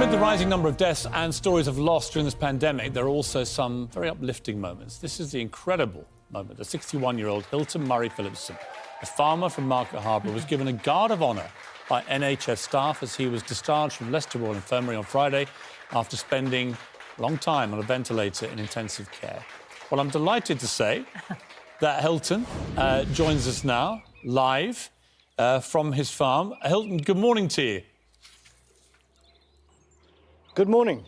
Amid the rising number of deaths and stories of loss during this pandemic, there are also some very uplifting moments. This is the incredible moment. A 61-year-old Hylton Murray-Philipson, a farmer from Market Harbour, was given a Guard of Honour by NHS staff as he was discharged from Leicester Royal Infirmary on Friday after spending a long time on a ventilator in intensive care. Well, I'm delighted to say that Hylton joins us now, live from his farm. Hylton, good morning to you. Good morning.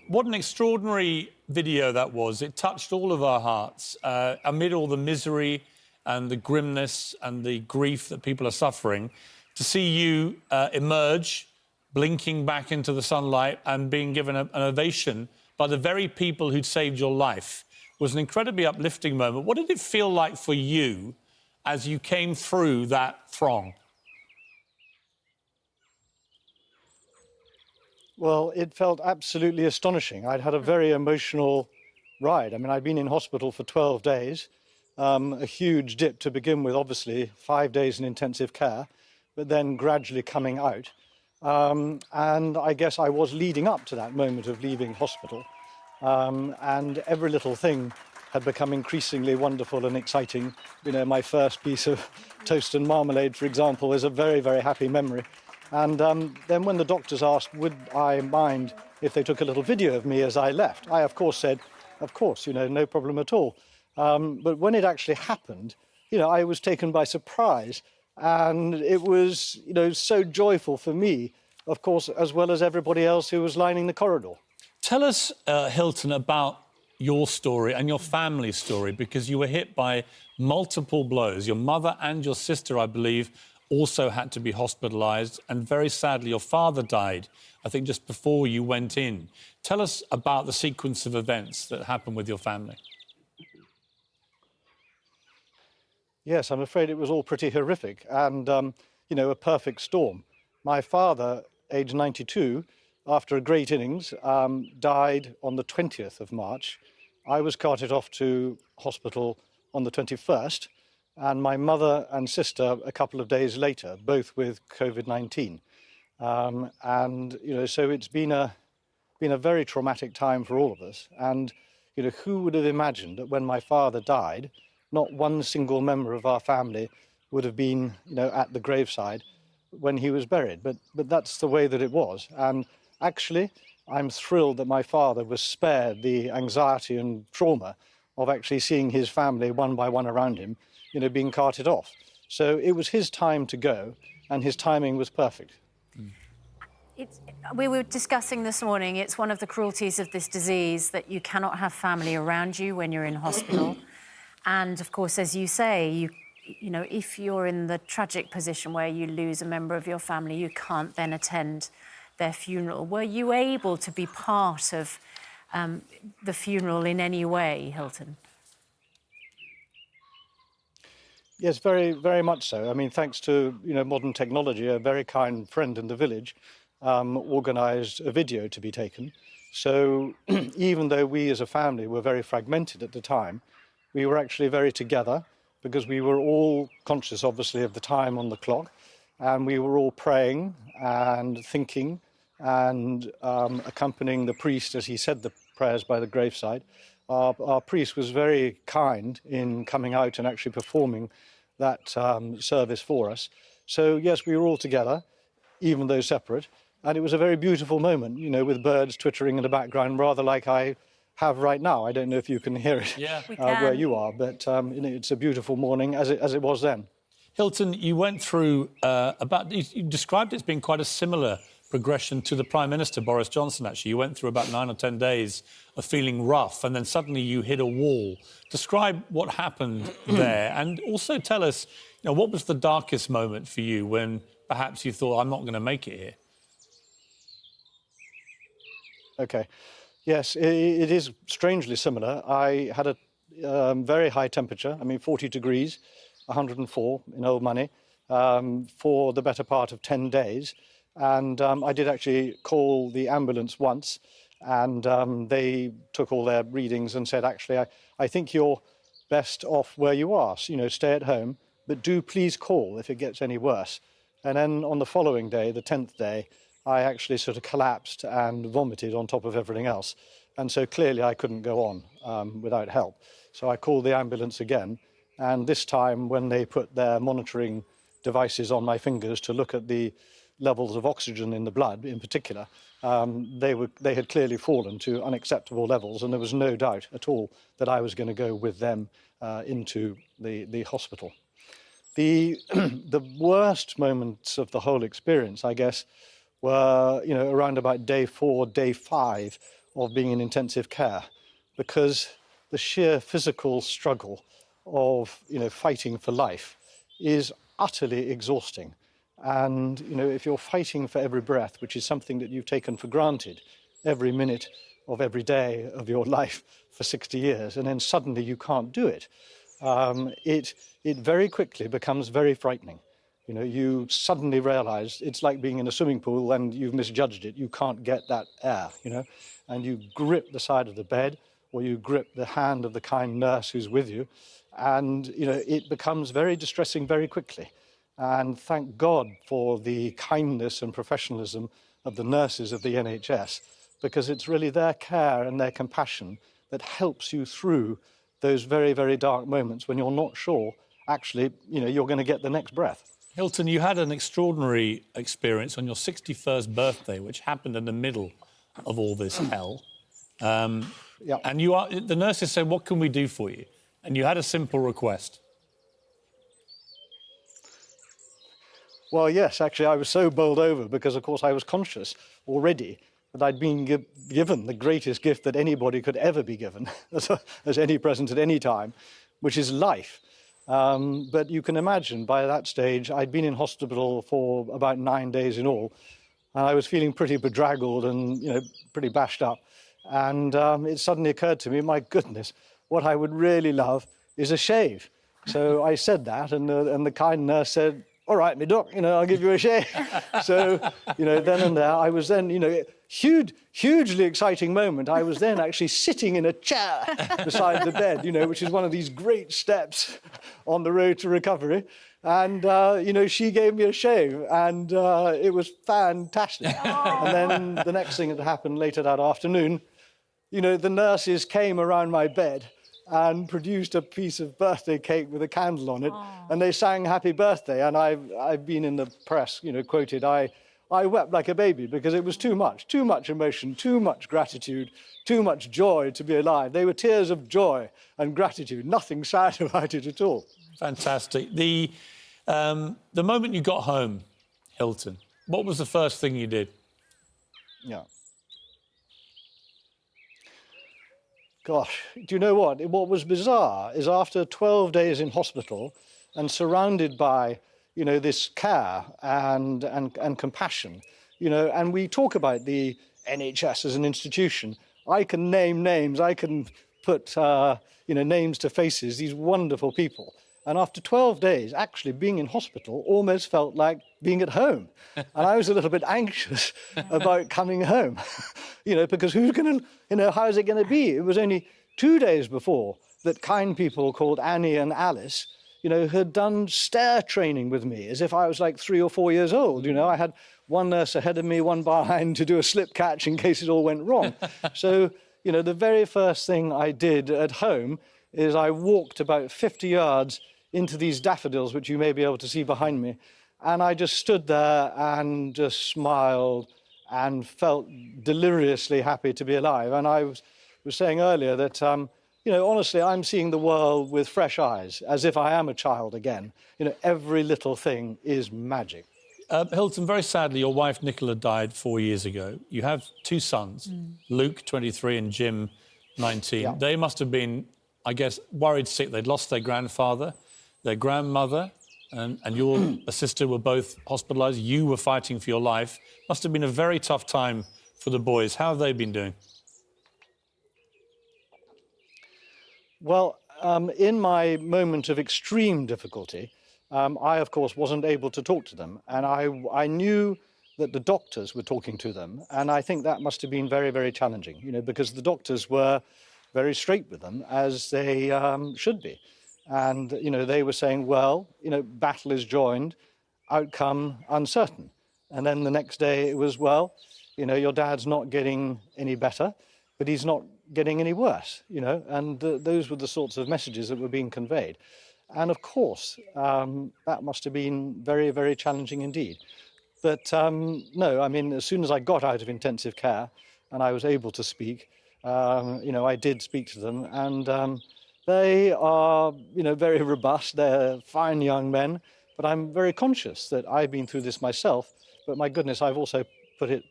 What an extraordinary video that was. It touched all of our hearts. Amid all the misery and the grimness and the grief that people are suffering, to see you emerge, blinking back into the sunlight and being given an ovation by the very people who'd saved your life was an incredibly uplifting moment. What did it feel like for you as you came through that throng? Well, it felt absolutely astonishing. I'd had a very emotional ride. I mean, I'd been in hospital for 12 days, a huge dip to begin with, obviously, 5 days in intensive care, but then gradually coming out. And I guess I was leading up to that moment of leaving hospital. And every little thing had become increasingly wonderful and exciting. You know, my first piece of toast and marmalade, for example, is a very, very happy memory. And then when the doctors asked, would I mind if they took a little video of me as I left, I, of course, said, of course, you know, no problem at all. But when it actually happened, you know, I was taken by surprise. And it was, you know, so joyful for me, of course, as well as everybody else who was lining the corridor. Tell us, Hylton, about your story and your family's story, because you were hit by multiple blows. Your mother and your sister, I believe, also had to be hospitalised, and very sadly your father died, I think, just before you went in. Tell us about the sequence of events that happened with your family. Yes, I'm afraid it was all pretty horrific and, you know, a perfect storm. My father, aged 92, after a great innings, died on the 20th of March. I was carted off to hospital on the 21st, and my mother and sister a couple of days later, both with Covid-19. And, you know, so it's been a very traumatic time for all of us. And, you know, who would have imagined that when my father died, not one single member of our family would have been, you know, at the graveside when he was buried. But that's the way that it was. And actually, I'm thrilled that my father was spared the anxiety and trauma of actually seeing his family one by one around him, you know, being carted off. So it was his time to go, and his timing was perfect. We were discussing this morning, it's one of the cruelties of this disease that you cannot have family around you when you're in hospital. And, of course, as you say, you know, if you're in the tragic position where you lose a member of your family, you can't then attend their funeral. Were you able to be part of the funeral in any way, Hylton? Yes, very, very much so. I mean, thanks to, you know, modern technology, a very kind friend in the village organised a video to be taken. So even though we as a family were very fragmented at the time, we were actually very together because we were all conscious, obviously, of the time on the clock, and we were all praying and thinking and accompanying the priest as he said the prayers by the graveside. Our priest was very kind in coming out and actually performing that service for us. So, yes, we were all together, even though separate, and it was a very beautiful moment, you know, with birds twittering in the background, rather like I have right now. I don't know if you can hear it where you are, but you know, it's a beautiful morning, as it was then. Hylton, you went through you described it as being quite a similar progression to the Prime Minister, Boris Johnson, actually. You went through about 9 or 10 days of feeling rough, and then suddenly you hit a wall. Describe what happened there, and also tell us, you know, what was the darkest moment for you when perhaps you thought, I'm not going to make it here? OK. Yes, it is strangely similar. I had a very high temperature, I mean 40 degrees, 104 in old money, for the better part of 10 days. And I did actually call the ambulance once, and they took all their readings and said, actually, I think you're best off where you are. So, you know, stay at home, but do please call if it gets any worse. And then on the following day, the 10th day, I actually sort of collapsed and vomited on top of everything else. And so clearly I couldn't go on without help. So I called the ambulance again. And this time, when they put their monitoring devices on my fingers to look at the levels of oxygen in the blood in particular, they had clearly fallen to unacceptable levels, and there was no doubt at all that I was going to go with them into the hospital. The worst moments of the whole experience, I guess, were around about day 4, day 5 of being in intensive care, because the sheer physical struggle of fighting for life is utterly exhausting. And if you're fighting for every breath, which is something that you've taken for granted every minute of every day of your life for 60 years, and then suddenly you can't do it, it very quickly becomes very frightening. You suddenly realize it's like being in a swimming pool and you've misjudged it. You can't get that air, and you grip the side of the bed, or you grip the hand of the kind nurse who's with you, and it becomes very distressing very quickly. And thank God for the kindness and professionalism of the nurses of the NHS, because it's really their care and their compassion that helps you through those very, very dark moments when you're not sure, actually, you're going to get the next breath. Hylton, you had an extraordinary experience on your 61st birthday, which happened in the middle of all this hell. Yeah. And the nurses said, "What can we do for you?" And you had a simple request. Well, yes, actually, I was so bowled over because, of course, I was conscious already that I'd been given the greatest gift that anybody could ever be given as any present at any time, which is life. But you can imagine by that stage, I'd been in hospital for about 9 days in all, and I was feeling pretty bedraggled and, pretty bashed up. And it suddenly occurred to me, my goodness, what I would really love is a shave. So I said that, and the kind nurse said, "All right, me doc, I'll give you a shave." So, then and there, I was then, hugely exciting moment. I was then actually sitting in a chair beside the bed, which is one of these great steps on the road to recovery. And, she gave me a shave, and it was fantastic. And then the next thing that happened later that afternoon, the nurses came around my bed and produced a piece of birthday cake with a candle on it. Aww. And they sang happy birthday. And I've been in the press, quoted, I wept like a baby because it was too much emotion, too much gratitude, too much joy to be alive. They were tears of joy and gratitude, nothing sad about it at all. Fantastic. The moment you got home, Hylton, what was the first thing you did? Yeah. Gosh, do you know what? What was bizarre is after 12 days in hospital and surrounded by, this care and compassion, and we talk about the NHS as an institution. I can name names, I can put, names to faces, these wonderful people. And after 12 days, actually being in hospital almost felt like being at home. And I was a little bit anxious about coming home, because who's going to, how is it going to be? It was only 2 days before that kind people called Annie and Alice, had done stair training with me as if I was like 3 or 4 years old. I had one nurse ahead of me, one behind to do a slip catch in case it all went wrong. So, the very first thing I did at home is I walked about 50 yards into these daffodils, which you may be able to see behind me. And I just stood there and just smiled and felt deliriously happy to be alive. And I was saying earlier that, honestly, I'm seeing the world with fresh eyes, as if I am a child again. Every little thing is magic. Hylton, very sadly, your wife, Nicola, died 4 years ago. You have 2 sons, Luke, 23, and Jim, 19. Yeah. They must have been, I guess, worried sick. They'd lost their grandfather, their grandmother, and your sister were both hospitalised. You were fighting for your life. Must have been a very tough time for the boys. How have they been doing? Well, in my moment of extreme difficulty, I, of course, wasn't able to talk to them. And I knew that the doctors were talking to them. And I think that must have been very, very challenging, because the doctors were very straight with them, as they should be. And, they were saying, well, battle is joined, outcome uncertain. And then the next day it was, well, you know, your dad's not getting any better, but he's not getting any worse, you know, and those were the sorts of messages that were being conveyed. And of course, that must have been very, very challenging indeed. But no, I mean, as soon as I got out of intensive care and I was able to speak, you know, I did speak to them, and they are, you know, very robust. They're fine young men, but I'm very conscious that I've been through this myself. But my goodness, I've also put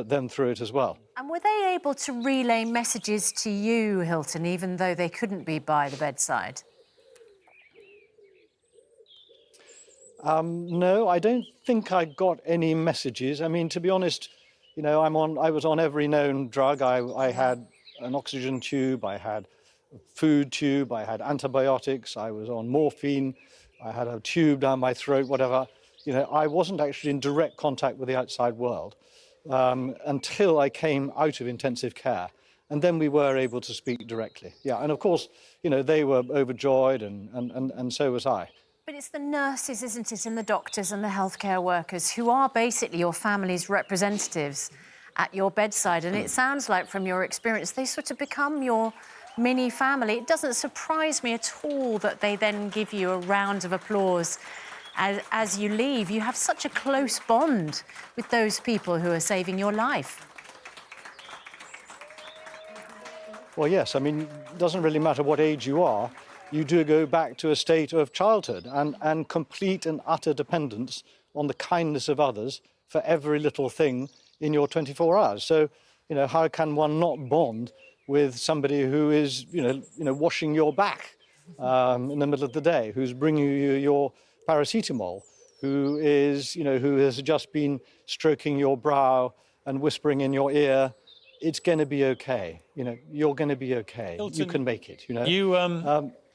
them through it as well. And were they able to relay messages to you, Hylton, even though they couldn't be by the bedside? No, I don't think I got any messages. I mean, to be honest, you know, I was on every known drug. I had an oxygen tube, I had a food tube, I had antibiotics, I was on morphine, I had a tube down my throat, whatever. You know, I wasn't actually in direct contact with the outside world until I came out of intensive care. And then we were able to speak directly. Yeah, and of course, you know, they were overjoyed and so was I. But it's the nurses, isn't it, and the doctors and the healthcare workers who are basically your family's representatives at your bedside. And it sounds like from your experience, they sort of become your mini family. It doesn't surprise me at all that they then give you a round of applause as you leave. You have such a close bond with those people who are saving your life. Well, yes, I mean, it doesn't really matter what age you are. You do go back to a state of childhood and complete and utter dependence on the kindness of others for every little thing in your 24 hours. So, you know, how can one not bond with somebody who is, you know, washing your back in the middle of the day, who's bringing you your paracetamol, who is, you know, who has just been stroking your brow and whispering in your ear, it's going to be okay. You know, you're going to be okay. Hylton, you can make it, you know. You,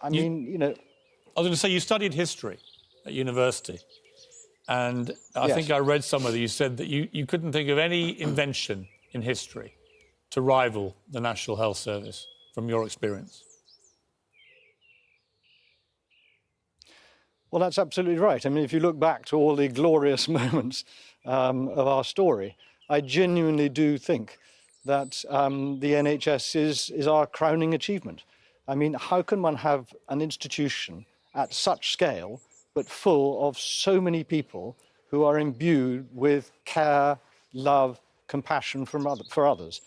I mean, you know... I was going to say, you studied history at university, and I think I read somewhere that you said that you couldn't think of any invention in history to rival the National Health Service, from your experience. Well, that's absolutely right. I mean, if you look back to all the glorious moments of our story, I genuinely do think that the NHS is our crowning achievement. I mean, how can one have an institution at such scale, but full of so many people who are imbued with care, love, compassion for others?